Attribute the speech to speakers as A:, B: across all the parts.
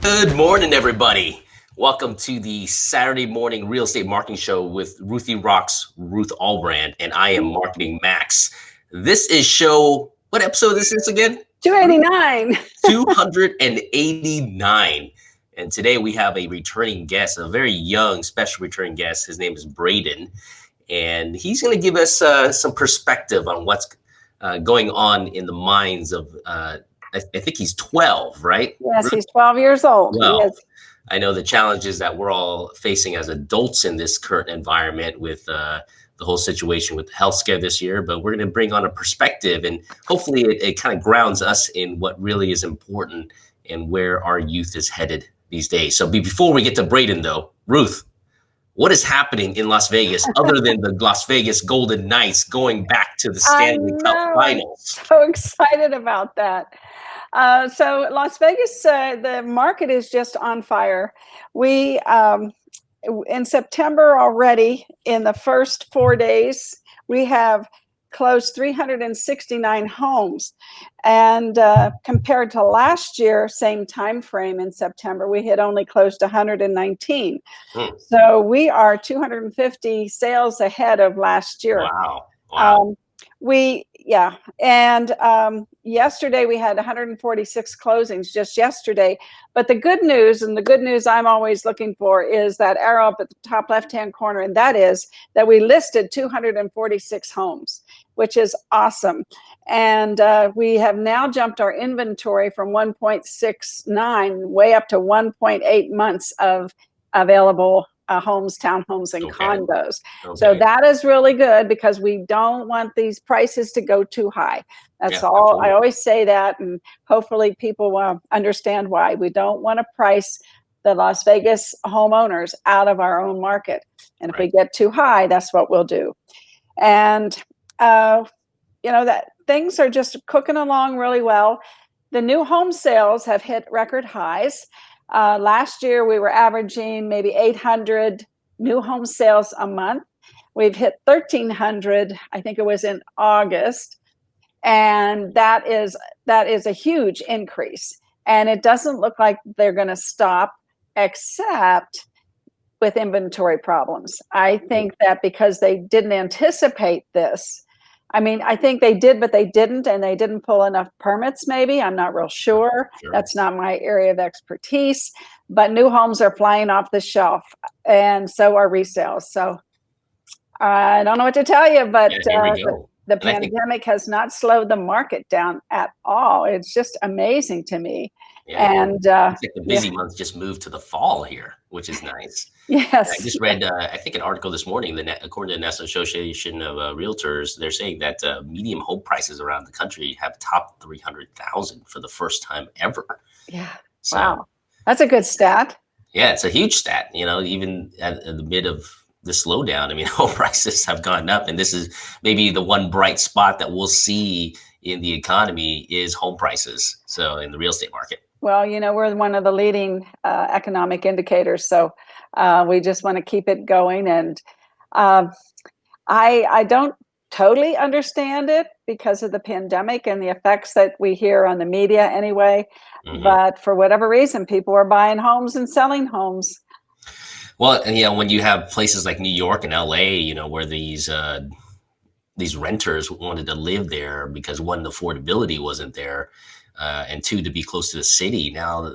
A: Good morning, everybody. Welcome to the Saturday morning real estate marketing show with RuthieRocks, Ruth Allbrand, and I am Marketing Max. This is what episode is this again?
B: 289.
A: 289. And today we have a returning guest, a very young special returning guest. His name is Brayden, and he's going to give us some perspective on what's going on in the minds of I think he's 12, right?
B: Yes, he's 12 years old.
A: Well, I know the challenges that we're all facing as adults in this current environment with the whole situation with healthcare this year, but we're going to bring on a perspective, and hopefully it kind of grounds us in what really is important and where our youth is headed these days. So before we get to Brayden, though, Ruth, what is happening in Las Vegas other than the Las Vegas Golden Knights going back to the Stanley Cup Finals?
B: I'm so excited about that. So Las Vegas, the market is just on fire. We, in September already, in the first 4 days, we have closed 369 homes. And compared to last year, same time frame in September, we had only closed 119. So we are 250 sales ahead of last year.
A: Wow.
B: Yesterday we had 146 closings just yesterday. But the good news, and the good news I'm always looking for, is that arrow up at the top left-hand corner, and that is that we listed 246 homes, which is awesome. And we have now jumped our inventory from 1.69 way up to 1.8 months of available homes, townhomes, and condos. So that is really good because we don't want these prices to go too high. That's all. Absolutely. I always say that, and hopefully people will understand why. We don't want to price the Las Vegas homeowners out of our own market. And if we get too high, that's what we'll do. And, that things are just cooking along really well. The new home sales have hit record highs. Last year, we were averaging maybe 800 new home sales a month. We've hit 1,300, I think it was in August. And that is a huge increase. And it doesn't look like they're going to stop, except with inventory problems. I think that because they didn't anticipate this, I think they did, but they didn't, and they didn't pull enough permits, maybe. I'm not real sure. That's not my area of expertise. But new homes are flying off the shelf, and so are resales. So I don't know what to tell you, but the pandemic has not slowed the market down at all. It's just amazing to me. And
A: it's like the busy months just moved to the fall here, which is nice.
B: Yes.
A: I just read, I think, an article this morning, according to the National Association of Realtors, they're saying that median home prices around the country have topped 300,000 for the first time ever.
B: Yeah. So, wow. That's a good stat.
A: Yeah, it's a huge stat. Even at the mid of the slowdown, home prices have gone up, and this is maybe the one bright spot that we'll see in the economy is home prices. So in the real estate market.
B: Well, we're one of the leading economic indicators, so we just want to keep it going. And I don't totally understand it because of the pandemic and the effects that we hear on the media anyway. Mm-hmm. But for whatever reason, people are buying homes and selling homes.
A: Well, and when you have places like New York and LA, where these renters wanted to live there because one, the affordability wasn't there. And two, to be close to the city. Now,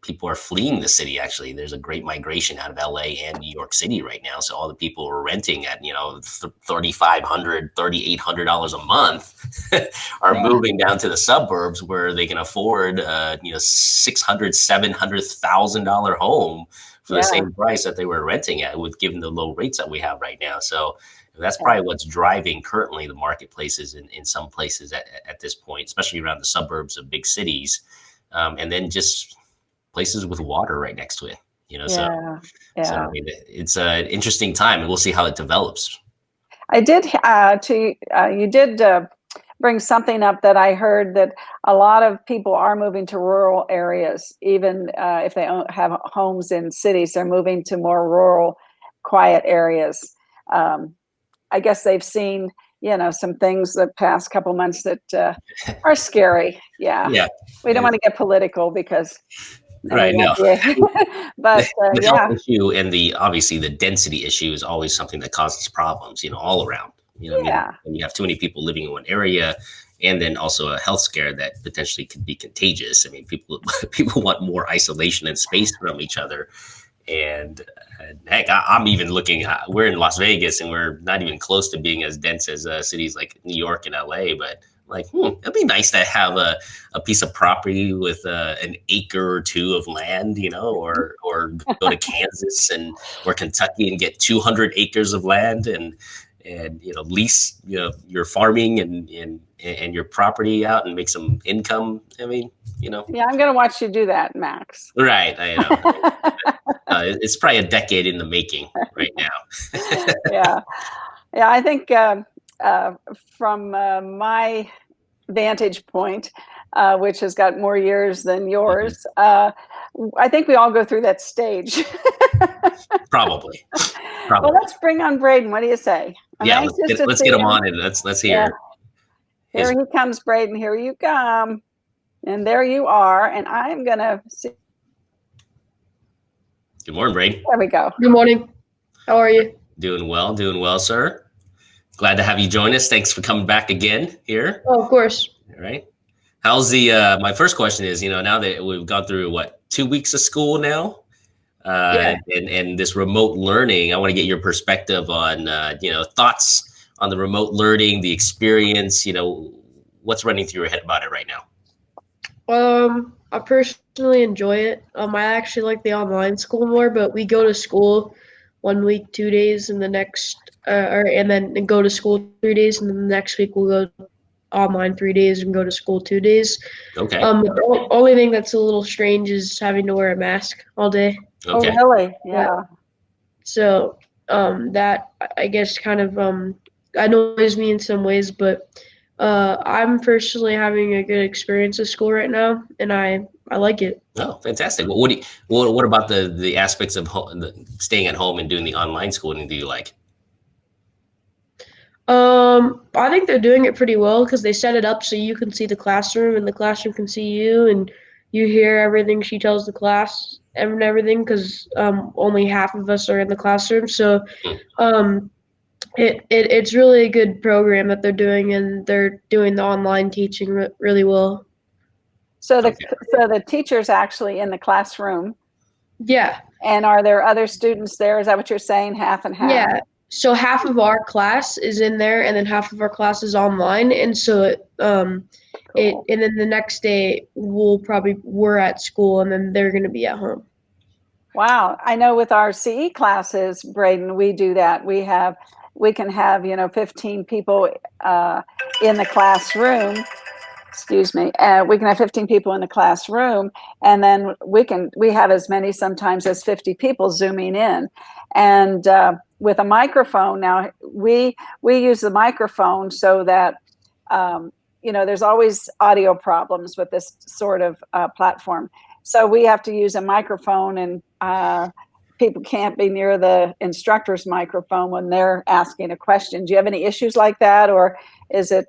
A: people are fleeing the city. Actually, there's a great migration out of LA and New York City right now. So all the people who are renting at, $3,500, $3,800 a month are moving down to the suburbs where they can afford, $600,000, $700,000 home for the same price that they were renting at, given the low rates that we have right now. So that's probably what's driving currently the marketplaces in some places at this point, especially around the suburbs of big cities, and then just places with water right next to it. So it's an interesting time, and we'll see how it develops.
B: I did you did bring something up that I heard, that a lot of people are moving to rural areas, even if they have homes in cities, they're moving to more rural, quiet areas. I guess they've seen, some things the past couple months that are scary. Yeah. We don't want to get political because
A: Right. No,
B: But
A: the health
B: yeah,
A: issue and obviously the density issue is always something that causes problems, all around. I mean,
B: yeah,
A: when you have too many people living in one area, and then also a health scare that potentially could be contagious. I mean, people people want more isolation and space from each other. And heck, I'm even looking. We're in Las Vegas, and we're not even close to being as dense as cities like New York and LA. But like, it'd be nice to have a piece of property with an acre or two of land, or go to Kansas or Kentucky and get 200 acres of land and lease your farming and your property out and make some income. I mean,
B: yeah. I'm gonna watch you do that, Max.
A: right? I know. It's probably a decade in the making right now.
B: Yeah, yeah. I think from my vantage point, which has got more years than yours, I think we all go through that stage.
A: Probably.
B: Well, let's bring on Brayden. What do you say? I'm
A: Yeah,
B: anxious to
A: let's
B: see
A: get him
B: him.
A: on and let's
B: Yeah.
A: hear.
B: Here he comes, Brayden. Here you come. And there you are. And I'm going to see.
A: Good morning, Brayden.
B: There we go.
C: Good morning. How are you?
A: Doing well, sir. Glad to have you join us. Thanks for coming back again here.
C: Oh, of course.
A: All right. How's my first question is, now that we've gone through 2 weeks of school now,
C: Yeah.
A: and this remote learning, I want to get your perspective on, thoughts on the remote learning, the experience, what's running through your head about it right now?
C: I personally enjoy it. I actually like the online school more, but we go to school 1 week, 2 days, and the next, and then go to school 3 days, and then the next week we'll go online 3 days and go to school 2 days.
A: Okay.
C: The only thing that's a little strange is having to wear a mask all day.
A: Okay.
B: Oh, really? Yeah.
C: So, that I guess kind of annoys me in some ways, but I'm personally having a good experience at school right now, and I like it.
A: Oh, fantastic! What about the aspects of staying at home and doing the online schooling do you like?
C: I think they're doing it pretty well because they set it up so you can see the classroom and the classroom can see you, and you hear everything she tells the class and everything because only half of us are in the classroom. So it's really a good program that they're doing, and they're doing the online teaching really well.
B: So the teacher's actually in the classroom.
C: Yeah.
B: And are there other students there? Is that what you're saying? Half and half?
C: Yeah. So half of our class is in there, and then half of our class is online, and so and then the next day we're at school, and then they're going to be at home.
B: Wow. I know with our CE classes, Brayden, we do that. We can have 15 people in the classroom. Excuse me. We can have 15 people in the classroom, and then we have as many sometimes as 50 people zooming in, and with a microphone. Now we use the microphone so that there's always audio problems with this sort of platform. So we have to use a microphone, and people can't be near the instructor's microphone when they're asking a question. Do you have any issues like that, or is it?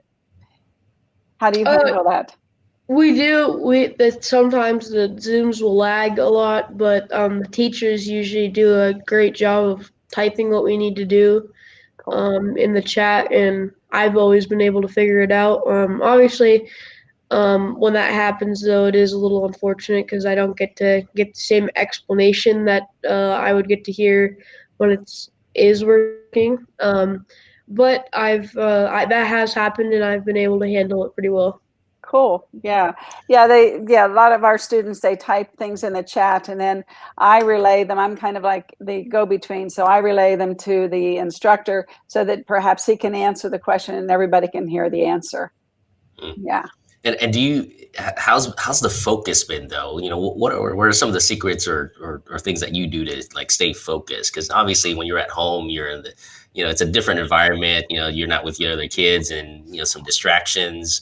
B: How do you handle that?
C: We do. Sometimes the Zooms will lag a lot, but the teachers usually do a great job of typing what we need to do in the chat, and I've always been able to figure it out. Obviously, when that happens, though, it is a little unfortunate because I don't get the same explanation that I would get to hear when it is working. But that has happened, and I've been able to handle it pretty well.
B: Cool. Yeah. A lot of our students, they type things in the chat, and then I relay them. I'm kind of like the go-between. So I relay them to the instructor so that perhaps he can answer the question and everybody can hear the answer. Yeah.
A: And do you, how's the focus been though? What are some of the secrets or things that you do to like stay focused? Because obviously when you're at home, you're in the, it's a different environment. You're not with your other kids, and some distractions.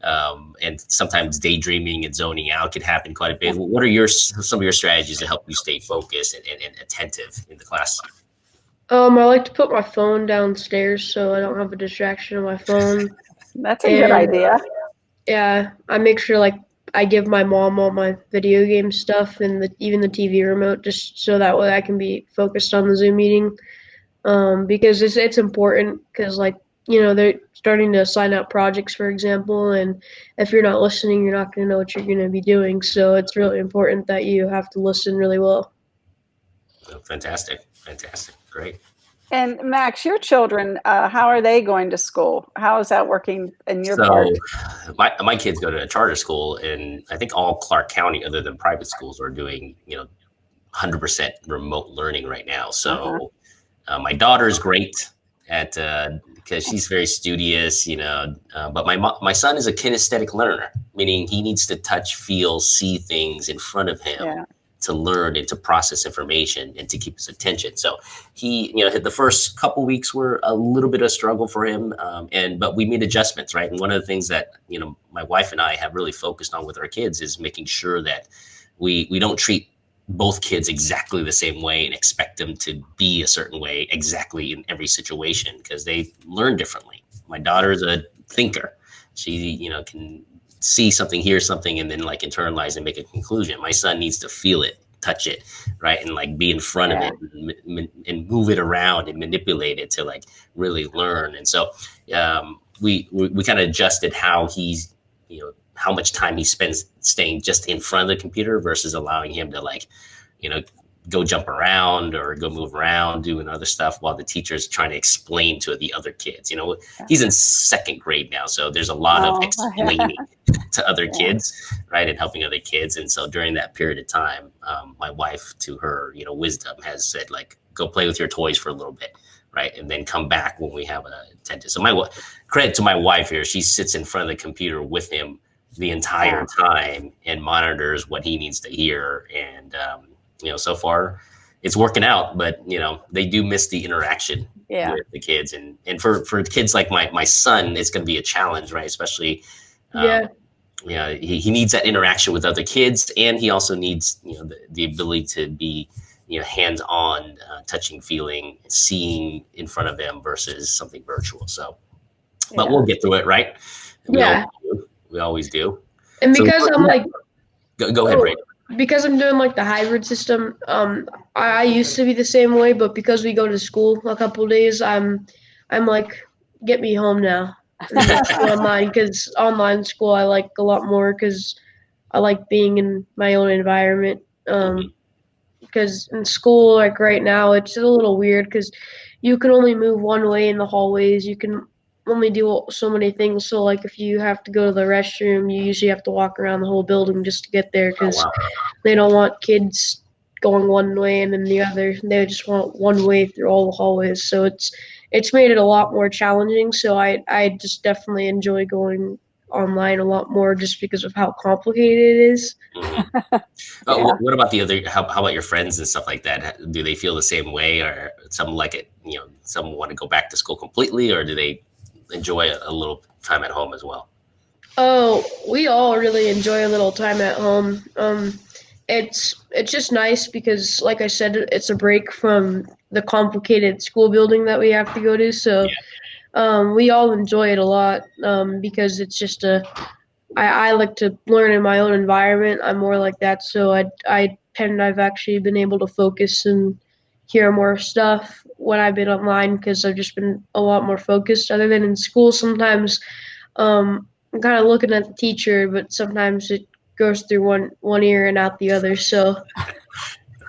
A: And sometimes daydreaming and zoning out can happen quite a bit. What are some of your strategies to help you stay focused and attentive in the class?
C: I like to put my phone downstairs so I don't have a distraction on my phone.
B: That's a good idea.
C: Yeah, I make sure like I give my mom all my video game stuff and even the TV remote, just so that way I can be focused on the Zoom meeting. Because it's important, because like, they're starting to assign out projects, for example, and if you're not listening, you're not going to know what you're going to be doing. So it's really important that you have to listen really well.
A: Oh, fantastic. Great.
B: And Max, your children, how are they going to school? How is that working in your part?
A: So my kids go to a charter school, and I think all Clark County, other than private schools, are doing 100% remote learning right now. So my daughter's great at because she's very studious, but my son is a kinesthetic learner, meaning he needs to touch, feel, see things in front of him to learn and to process information and to keep his attention. So he, the first couple weeks were a little bit of a struggle for him, but we made adjustments, right? And one of the things that my wife and I have really focused on with our kids is making sure that we don't treat both kids exactly the same way and expect them to be a certain way exactly in every situation, because they learn differently. My daughter is a thinker. She, can see something, hear something, and then like internalize and make a conclusion. My son needs to feel it, touch it, right? And like be in front of it and move it around and manipulate it to like really learn. And so we kind of adjusted how he's, how much time he spends staying just in front of the computer versus allowing him to like, go jump around or go move around doing other stuff while the teacher's trying to explain to the other kids. He's in second grade now, so there's a lot of explaining to other kids, right, and helping other kids. And so during that period of time, my wife, to her wisdom, has said like, go play with your toys for a little bit, right, and then come back when we have an attendance. So credit to my wife here, she sits in front of the computer with him the entire time and monitors what he needs to hear. And so far it's working out, but they do miss the interaction with the kids, and for kids like my son, it's going to be a challenge, right? Especially he needs that interaction with other kids, and he also needs the ability to be hands-on, touching, feeling, seeing in front of them versus something virtual. So but we'll get through it, right? We always do.
C: And because
A: so,
C: I'm like,
A: go ahead, Brayden.
C: Because I'm doing like the hybrid system, I used to be the same way, but because we go to school a couple of days, I'm like, get me home now. Online, because online school I like a lot more, because I like being in my own environment. Because in school, like right now, it's a little weird because you can only move one way in the hallways. You can only do so many things. So like if you have to go to the restroom, you usually have to walk around the whole building just to get there, because they don't want kids going one way and then the other. They just want one way through all the hallways. So it's made it a lot more challenging. So I just definitely enjoy going online a lot more, just because of how complicated it is.
A: What about the other? How about your friends and stuff like that? Do they feel the same way, or some like it? Some want to go back to school completely, or do they enjoy a little time at home as well?
C: Oh, we all really enjoy a little time at home. It's just nice because, like I said, it's a break from the complicated school building that we have to go to. So we all enjoy it a lot, because it's just I like to learn in my own environment. I'm more like that, so I've actually been able to focus and hear more stuff when I've been online, because I've just been a lot more focused. Other than in school, sometimes I'm kind of looking at the teacher, but sometimes it goes through one ear and out the other. So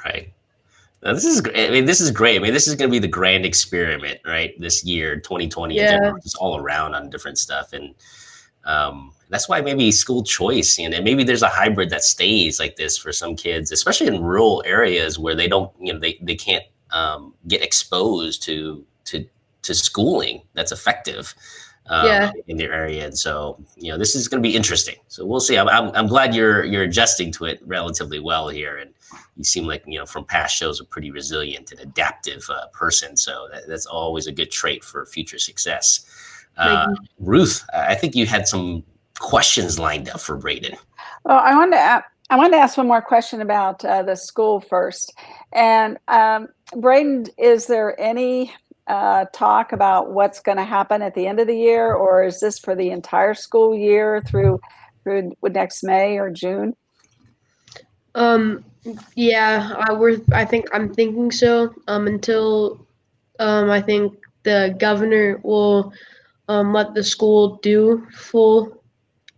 A: right. Now, this is great. I mean, this is great. I mean, this is going to be the grand experiment, right? This year, 2020, just all around on different stuff. And that's why maybe school choice, and maybe there's a hybrid that stays like this for some kids, especially in rural areas where they don't, they can't get exposed to schooling that's effective in their area. And so, this is going to be interesting. So we'll see. I'm glad you're adjusting to it relatively well here, and you seem like from past shows a pretty resilient and adaptive person. So that's always a good trait for future success. Ruth, I think you had some questions lined up for Brayden.
B: Well, I wanted to ask one more question about the school first. And Brayden, is there any talk about what's going to happen at the end of the year, or is this for the entire school year through through next May or June?
C: Yeah, I'm thinking so. Until I think the governor will let the school do full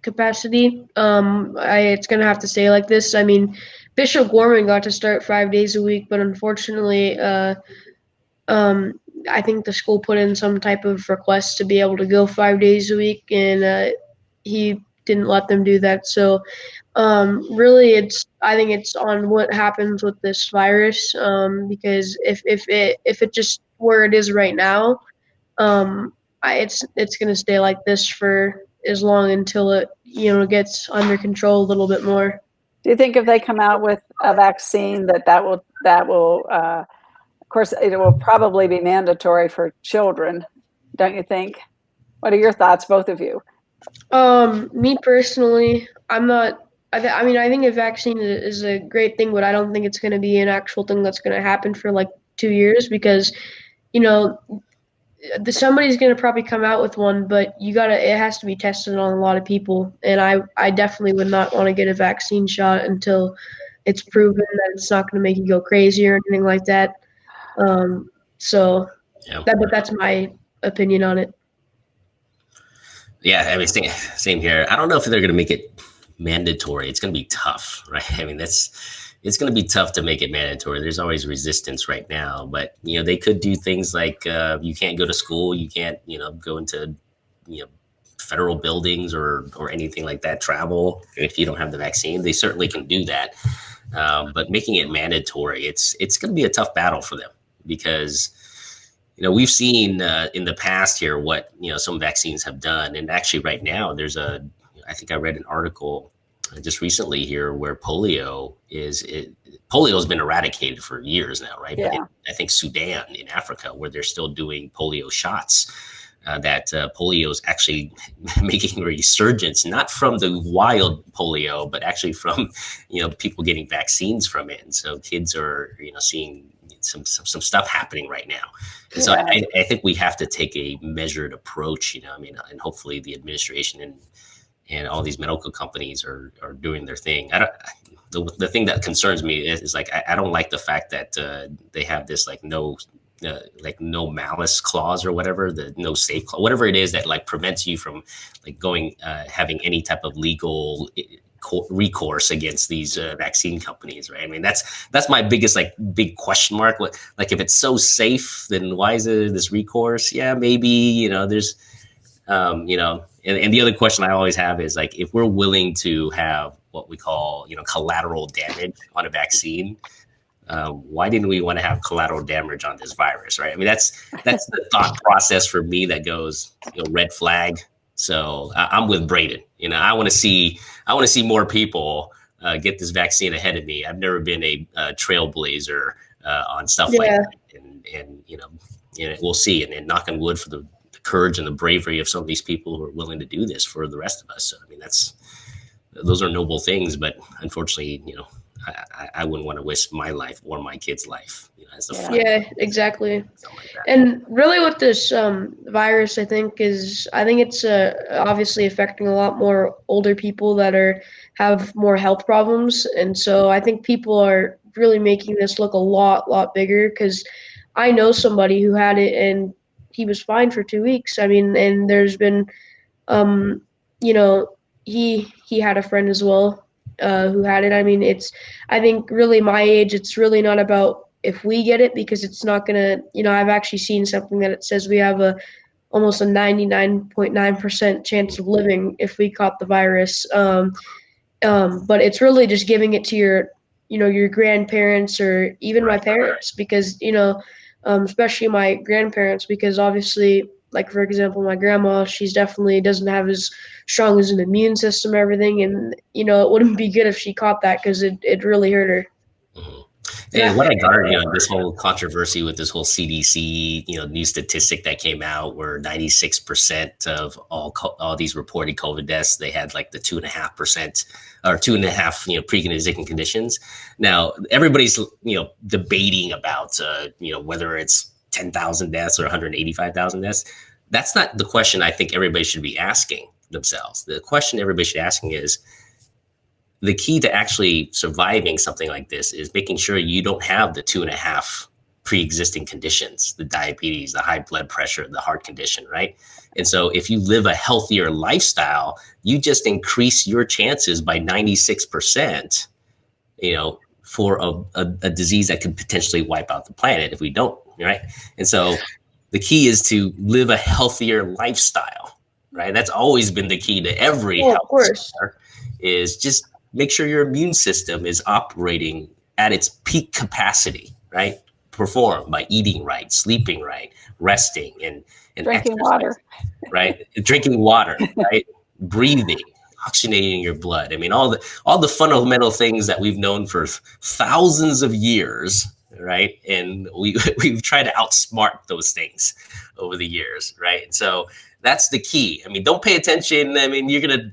C: capacity. It's gonna have to stay like this. I mean, Bishop Gorman got to start 5 days a week, but unfortunately, I think the school put in some type of request to be able to go 5 days a week, and he didn't let them do that. So, really, I think it's on what happens with this virus. Because if it just where it is right now, it's gonna stay like this for as long until it gets under control a little bit more.
B: Do you think if they come out with a vaccine that will of course it will probably be mandatory for children, don't you think? What are your thoughts, both of you?
C: Me personally, I'm not. I mean, I think a vaccine is a great thing, but I don't think it's going to be an actual thing that's going to happen for like 2 years because, you know, somebody's going to probably come out with one, but it has to be tested on a lot of people. And I definitely would not want to get a vaccine shot until it's proven that it's not going to make you go crazy or anything like that. So
A: Yeah.
C: but that's my opinion on it.
A: Yeah, I mean, same here. I don't know if they're going to make it mandatory. It's going to be tough, right? I mean, it's going to be tough to make it mandatory. There's always resistance right now, but they could do things like you can't go to school, you can't go into federal buildings or anything like that. Travel if you don't have the vaccine, they certainly can do that. But making it mandatory, it's going to be a tough battle for them because we've seen in the past here what some vaccines have done, and actually right now I think I read an article just recently here where polio has been eradicated for years now, right?
B: Yeah.
A: But I think Sudan in Africa, where they're still doing polio shots, that polio is actually making a resurgence, not from the wild polio, but actually from people getting vaccines from it, and so kids are seeing some stuff happening right now. And so I think we have to take a measured approach, and hopefully the administration and all these medical companies are doing their thing. The thing that concerns me is like, I don't like the fact that they have this no malice clause or whatever, the no safe clause, whatever it is that like prevents you from like having any type of legal recourse against these vaccine companies, right? I mean, that's my biggest big question mark. If it's so safe, then why is there this recourse? Yeah, maybe there's and the other question I always have is like, if we're willing to have what we call collateral damage on a vaccine, why didn't we want to have collateral damage on this virus, right? I mean, that's the thought process for me that goes red flag. So I'm with Brayden. I want to see more people get this vaccine ahead of me. I've never been a trailblazer on stuff like that, and we'll see. And knock on wood for the courage and the bravery of some of these people who are willing to do this for the rest of us. So, I mean, those are noble things, but unfortunately, I wouldn't want to risk my life or my kid's life. As the
C: yeah, exactly. And really, with this virus, I think it's obviously affecting a lot more older people that have more health problems, and so I think people are really making this look a lot bigger. Because I know somebody who had it and he was fine for 2 weeks. I mean, and there's been, he had a friend as well who had it. I mean, I think really my age, it's really not about if we get it, because it's not gonna, I've actually seen something that it says we have almost a 99.9% chance of living if we caught the virus. But it's really just giving it to your grandparents or even my parents, because, especially my grandparents, because obviously, like, for example, my grandma, she's definitely doesn't have as strong as an immune system, everything. And, it wouldn't be good if she caught that, because it really hurt her.
A: Mm-hmm. And what I garnered, this whole controversy with this whole CDC, new statistic that came out where 96% of all these reported COVID deaths, they had like the 2.5% or 2.5, pre-existing conditions. Now everybody's, debating about, whether it's 10,000 deaths or 185,000 deaths. That's not the question I think everybody should be asking. themselves. The question everybody should be asking is, the key to actually surviving something like this is making sure you don't have the 2.5 pre-existing conditions, the diabetes, the high blood pressure, the heart condition, right? And so if you live a healthier lifestyle, you just increase your chances by 96%, for a disease that could potentially wipe out the planet if we don't, right? And so the key is to live a healthier lifestyle, right? That's always been the key to every health scare, is just make sure your immune system is operating at its peak capacity, right? Perform by eating right, sleeping right, resting, and
B: drinking water,
A: right? Drinking water, right? Breathing, oxygenating your blood. I mean, all the fundamental things that we've known for thousands of years, right? And we've tried to outsmart those things over the years, right? So that's the key. I mean, don't pay attention. I mean, you're gonna,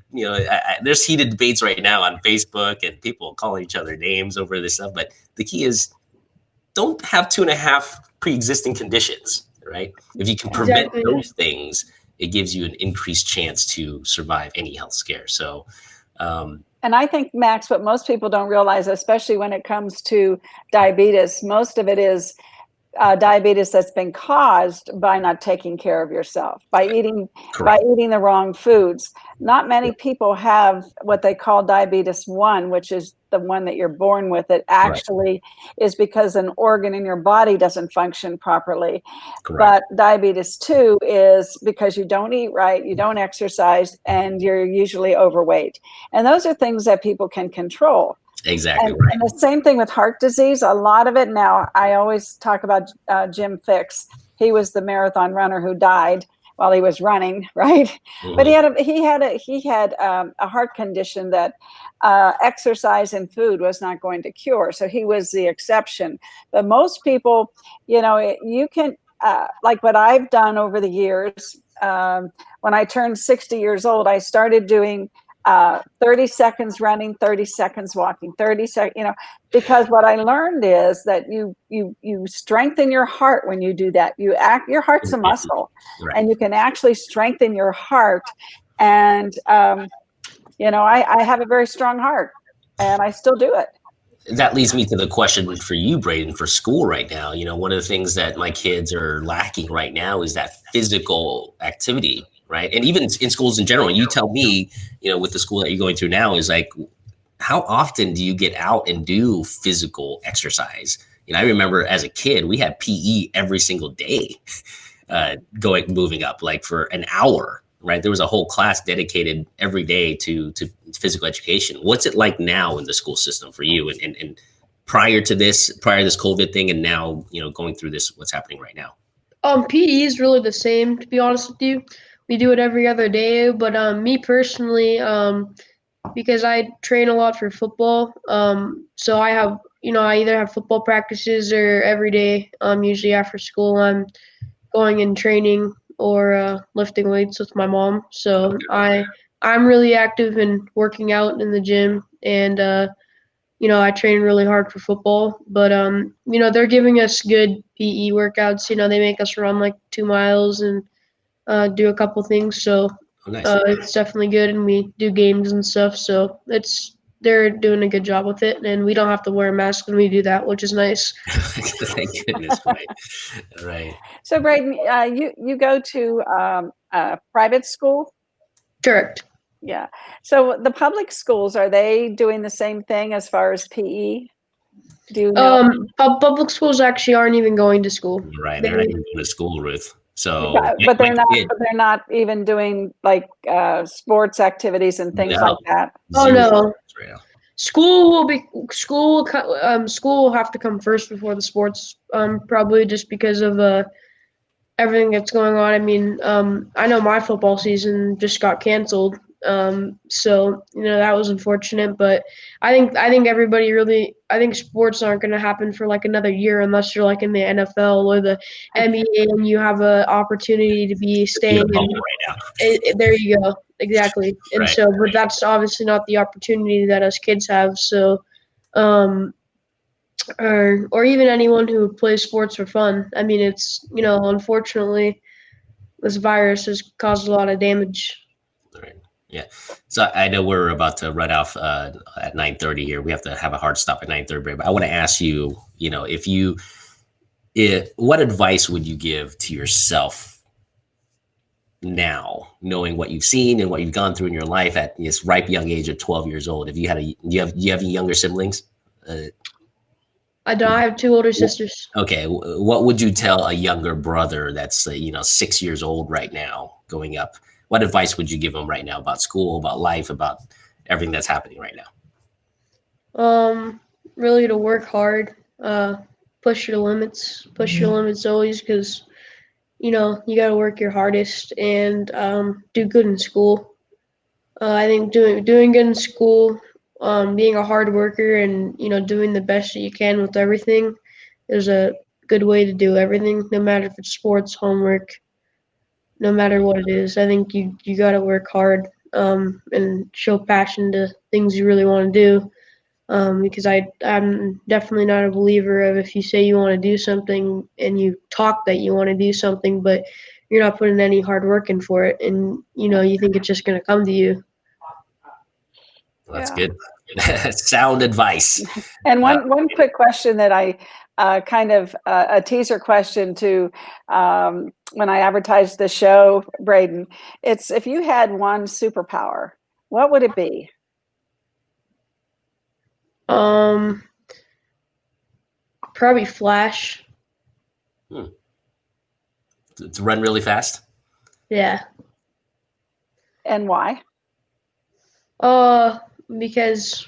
A: there's heated debates right now on Facebook and people calling each other names over this stuff. But the key is, don't have 2.5 pre-existing conditions, right? If you can prevent those things, it gives you an increased chance to survive any health scare. So,
B: and I think, Max, what most people don't realize, especially when it comes to diabetes, most of it is diabetes that's been caused by not taking care of yourself, by eating the wrong foods. Not many people have what they call diabetes 1, which is the one that you're born with. It actually is because an organ in your body doesn't function properly. But diabetes 2 is because you don't eat right, you don't exercise, and you're usually overweight. And those are things that people can control.
A: Exactly.
B: And the same thing with heart disease. A lot of it now, I always talk about Jim Fix. He was the marathon runner who died while he was running, right? Mm-hmm. But he had a heart condition that exercise and food was not going to cure. So he was the exception. But most people, you can, like what I've done over the years, when I turned 60 years old, I started doing 30 seconds running, 30 seconds walking, 30 seconds, because what I learned is that you strengthen your heart when you do that. Your heart's a muscle, and you can actually strengthen your heart. And, I have a very strong heart, and I still do it.
A: That leads me to the question for you, Brayden, for school right now. One of the things that my kids are lacking right now is that physical activity, right? And even in schools in general. You tell me, with the school that you're going through now, is like, how often do you get out and do physical exercise? I remember as a kid, we had PE every single day, moving up like for an hour, right? There was a whole class dedicated every day to physical education. What's it like now in the school system for you? And prior to this COVID thing, and now, going through this, what's happening right now?
C: PE is really the same, to be honest with you. We do it every other day, but me personally, because I train a lot for football, so I have, I either have football practices or every day, usually after school, I'm going and training or lifting weights with my mom. So I'm really active in working out in the gym, and I train really hard for football. But they're giving us good PE workouts. They make us run like 2 miles and do a couple things. So it's definitely good, and we do games and stuff. So they're doing a good job with it, and we don't have to wear a mask when we do that, which is nice.
A: Thank goodness, right.
B: So, Brayden, you go to private school?
C: Correct.
B: Yeah. So the public schools, are they doing the same thing as far as PE? Do you know?
C: Public schools actually aren't even going to school.
A: Right. They're not even going to school, Ruth. So,
B: but they're not even doing like sports activities and things like that.
C: Oh no. School will have to come first before the sports, probably just because of everything that's going on. I mean, I know my football season just got canceled, so that was unfortunate. But I think everybody really, I think sports aren't going to happen for like another year unless you're like in the NFL or the NBA and you have an opportunity to be staying in.
A: Right now.
C: There you go. Exactly. And so, but that's obviously not the opportunity that us kids have. So, or even anyone who plays sports for fun. I mean, it's, unfortunately, this virus has caused a lot of damage.
A: Right. Yeah. So I know we're about to run off at 9:30 here. We have to have a hard stop at 9:30. But I want to ask you, what advice would you give to yourself now, knowing what you've seen and what you've gone through in your life at this ripe young age of 12 years old? If you had you have any younger siblings?
C: I don't. I have two older sisters.
A: Okay. What would you tell a younger brother that's 6 years old right now, going up? What advice would you give him right now about school, about life, about everything that's happening right now?
C: Really to work hard, push your limits always, because you got to work your hardest and do good in school. I think doing good in school, being a hard worker, and doing the best that you can with everything is a good way to do everything. No matter if it's sports, homework, no matter what it is. I think you got to work hard and show passion to things you really want to do. Because I'm definitely not a believer of if you say you want to do something and you talk that you want to do something, but you're not putting any hard work in for it, and you think it's just going to come to you.
A: Well, that's good. Sound advice.
B: And one quick question that I kind of a teaser question to when I advertised the show, Brayden. It's, if you had one superpower, what would it be?
C: Probably Flash.
A: To run really fast?
C: Yeah.
B: And why?
C: Because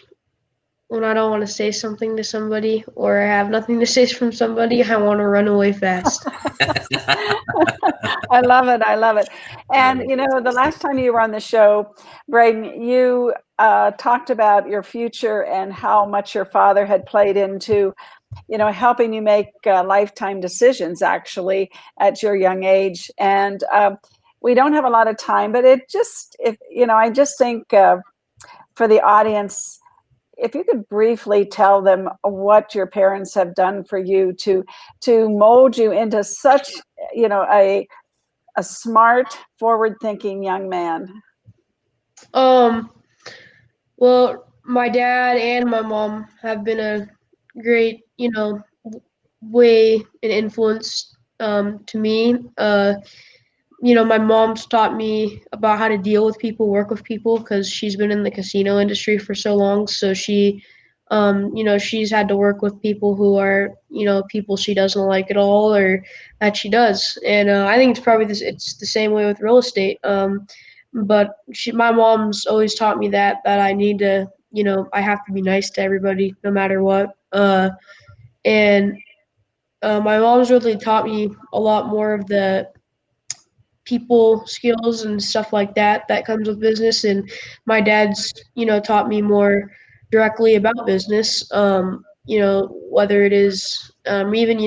C: when I don't want to say something to somebody, or I have nothing to say from somebody, I want to run away fast.
B: I love it. I love it. And the last time you were on the show, Brayden, you talked about your future and how much your father had played into helping you make lifetime decisions, actually, at your young age. And we don't have a lot of time, but I just think for the audience, if you could briefly tell them what your parents have done for you to mold you into such, a smart, forward-thinking young man.
C: Well, my dad and my mom have been a great, way and influence to me. My mom's taught me about how to deal with people, work with people, because she's been in the casino industry for so long. So she, she's had to work with people who are, people she doesn't like at all, or that she does. And I think it's probably it's the same way with real estate. But my mom's always taught me that I need to, I have to be nice to everybody no matter what. And my mom's really taught me a lot more of the people skills and stuff like that comes with business, and my dad's taught me more directly about business, whether it is even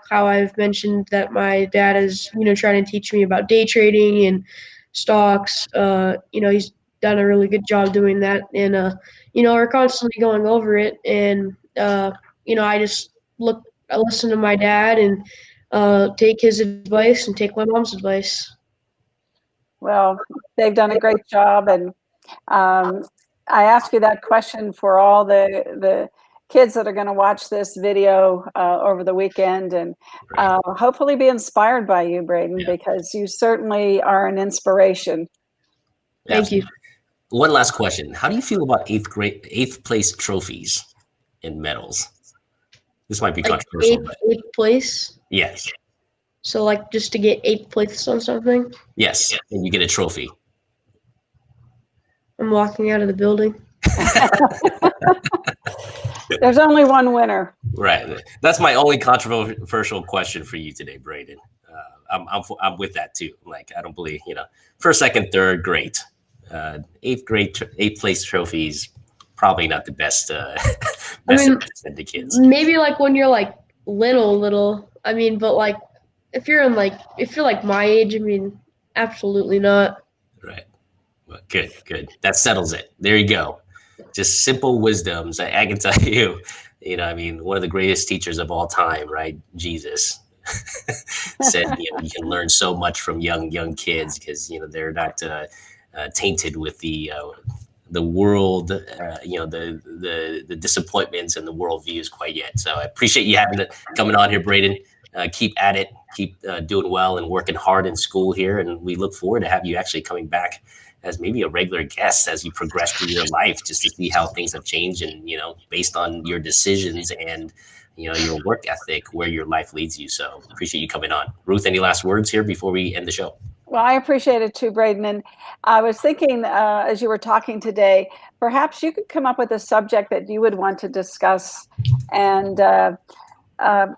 C: how I've mentioned that my dad is trying to teach me about day trading and stocks. He's done a really good job doing that, and we're constantly going over it, and I listen to my dad and take his advice and take my mom's advice.
B: Well, they've done a great job, and I ask you that question for all the kids that are going to watch this video over the weekend, and hopefully be inspired by you, Brayden, because you certainly are an inspiration.
C: Thank you.
A: One last question: how do you feel about eighth place trophies and medals? This might be controversial.
C: Eighth place?
A: Yes.
C: So, just to get 8th place on something?
A: Yes, and you get a trophy.
C: I'm walking out of the building.
B: There's only one winner.
A: Right. That's my only controversial question for you today, Brayden. I'm with that too. I don't believe, first, second, third, great. 8th place trophies, probably not the best. Best the kids.
C: Maybe when you're little. I mean, but if you're my age, I mean, absolutely not.
A: Right. Well, good. That settles it. There you go. Just simple wisdoms. I can tell you, one of the greatest teachers of all time, right? Jesus said, you can learn so much from young kids because, they're not tainted with the world, the disappointments and the world views quite yet. So I appreciate you coming on here, Brayden. Keep at it, keep doing well and working hard in school here. And we look forward to have you actually coming back as maybe a regular guest as you progress through your life, just to see how things have changed and, based on your decisions and, your work ethic, where your life leads you. So appreciate you coming on. Ruth, any last words here before we end the show?
B: Well, I appreciate it too, Brayden. And I was thinking, as you were talking today, perhaps you could come up with a subject that you would want to discuss. And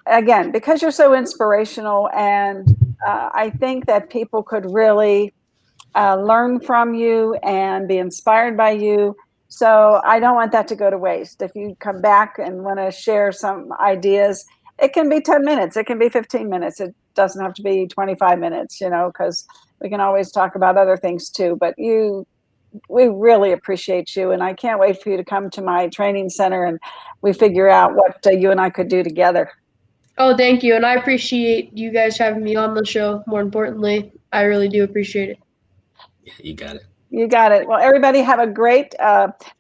B: again, because you're so inspirational, and I think that people could really learn from you and be inspired by you. So I don't want that to go to waste. If you come back and want to share some ideas, it can be 10 minutes, it can be 15 minutes. It doesn't have to be 25 minutes, because we can always talk about other things too. But we really appreciate you. And I can't wait for you to come to my training center and we figure out what you and I could do together.
C: Oh, thank you. And I appreciate you guys having me on the show. More importantly, I really do appreciate it.
A: Yeah, you got it.
B: You got it. Well, everybody have a great,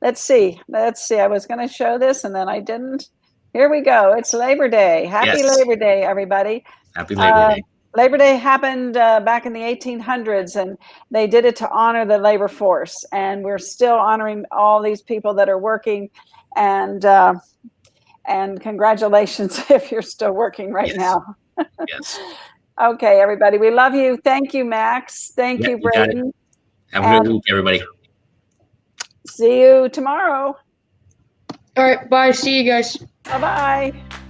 B: let's see. I was going to show this and then I didn't. Here we go. It's Labor Day. Happy Labor Day, everybody.
A: Happy Labor Day.
B: Labor Day happened back in the 1800s, and they did it to honor the labor force. And we're still honoring all these people that are working. And congratulations if you're still working right now.
A: Yes.
B: Okay, everybody. We love you. Thank you, Max. Thank you, Brayden.
A: Have a good week, everybody.
B: See you tomorrow.
C: All right. Bye. See you guys.
B: Bye-bye.